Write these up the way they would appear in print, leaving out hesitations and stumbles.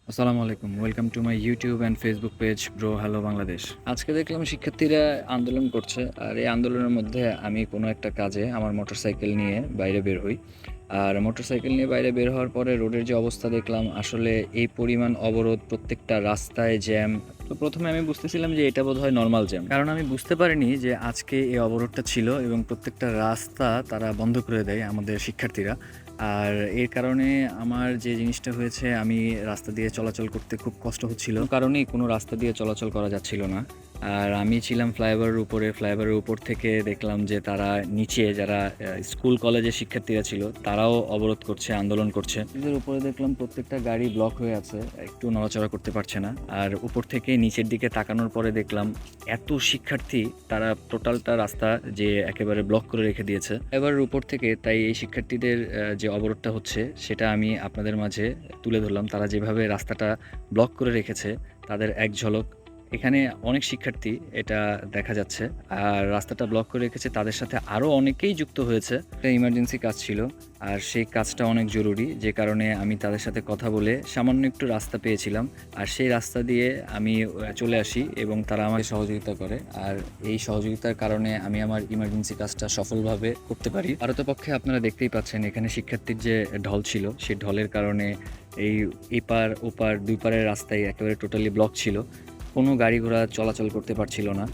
আসসালামু আলাইকুম। Welcome to my YouTube and Facebook page bro hello Bangladesh. আজকে দেখলাম শিক্ষার্থীরা আন্দোলন করছে। আর এই আন্দোলনের মধ্যে আমি কোনো একটা কাজে আমার মোটরসাইকেল নিয়ে বাইরে বের হই। আর মোটরসাইকেল নিয়ে বাইরে বের হওয়ার পরে রোডের যে অবস্থা দেখলাম, আসলে এই পরিমাণ অবরোধ, প্রত্যেকটা রাস্তায় জ্যাম। তো ১ম এ আমি বুঝতেছিলাম যে এটা বোধহয় নরমাল জ্যাম। কারণ আমি বুঝতে পারিনি যে আজকে এই অবরোধটা ছিল এবং প্রত্যেকটা রাস্তা তারা বন্ধ করে দেয় আমাদের শিক্ষার্থীরা। আর এর কারণে আমার যে জিনিসটা হয়েছে, আমি রাস্তা দিয়ে চলাচল করতে খুব কষ্ট হচ্ছিল। কারণেই কোনো রাস্তা দিয়ে চলাচল করা যাচ্ছিল না। আর আমি ছিলাম ফ্লাইওভারের উপরে। ফ্লাইওভারের উপর থেকে দেখলাম যে তারা নিচে যারা স্কুল কলেজের শিক্ষার্থীরা ছিল তারাও অবরোধ করছে, আন্দোলন করছে। এদের উপরে দেখলাম প্রত্যেকটা গাড়ি ব্লক হয়ে আছে, একটু নড়াচড়া করতে পারছে না। আর উপর থেকে নিচের দিকে তাকানোর পরে দেখলাম এত শিক্ষার্থী, তারা টোটালটা রাস্তা যে একেবারে ব্লক করে রেখে দিয়েছে এবার উপর থেকে। তাই এই শিক্ষার্থীদের যে অবরোধটা হচ্ছে সেটা আমি আপনাদের মাঝে তুলে ধরলাম। তারা যেভাবে রাস্তাটা ব্লক করে রেখেছে তাদের এক ঝলক। এখানে অনেক শিক্ষার্থী, এটা দেখা যাচ্ছে। আর রাস্তাটা ব্লক করে রেখেছে, তাদের সাথে আরও অনেকেই যুক্ত হয়েছে। একটা ইমার্জেন্সি কাজ ছিল আর সেই কাজটা অনেক জরুরি, যে কারণে আমি তাদের সাথে কথা বলে সামান্য একটু রাস্তা পেয়েছিলাম। আর সেই রাস্তা দিয়ে আমি চলে আসি এবং তারা আমাকে সহযোগিতা করে। আর এই সহযোগিতার কারণে আমি আমার ইমার্জেন্সি কাজটা সফলভাবে করতে পারি। পারতপক্ষে আপনারা দেখতেই পাচ্ছেন এখানে শিক্ষার্থীর যে ঢল ছিল, সেই ঢলের কারণে এই এপার ওপার দুই পারের রাস্তায় একেবারে টোটালি ব্লক ছিল। কোনো গাড়ি ঘোড়া চলাচল করতে পারছিল না।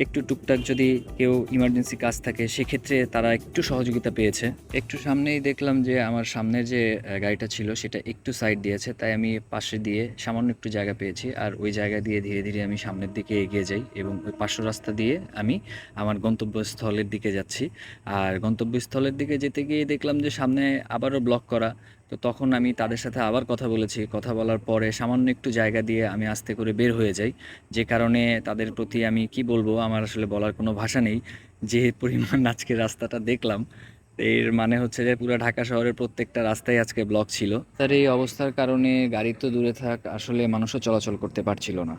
একটু টুকটাক যদি কেউ ইমার্জেন্সি কাজ থাকে সেক্ষেত্রে তারা একটু সহযোগিতা পেয়েছে। একটু সামনেই দেখলাম যে আমার সামনের যে গাড়িটা ছিল সেটা একটু সাইড দিয়েছে, তাই আমি পাশে দিয়ে সামান্য একটু জায়গা পেয়েছি। আর ওই জায়গা দিয়ে ধীরে ধীরে আমি সামনের দিকে এগিয়ে যাই এবং ওই পার্শ্ব রাস্তা দিয়ে আমি আমার গন্তব্যস্থলের দিকে যাচ্ছি। আর গন্তব্যস্থলের দিকে যেতে গিয়ে দেখলাম যে সামনে আবারও ব্লক করা। তো তখন আমি তাদের সাথে আবার কথা বলেছি। কথা বলার পরে সামান্য একটু জায়গা দিয়ে আমি আস্তে করে বের হয়ে যাই। যে কারণে তাদের প্রতি আমি কি বলবো, আমার আসলে বলার কোনো ভাষা নেই। যে পরিমাণ আজকে রাস্তাটা দেখলাম, এর মানে হচ্ছে যে পুরো ঢাকা শহরের প্রত্যেকটা রাস্তাই আজকে ব্লক ছিল। তার এই অবস্থার কারণে গাড়ি তো দূরে থাক, আসলে মানুষও চলাচল করতে পারছিল না।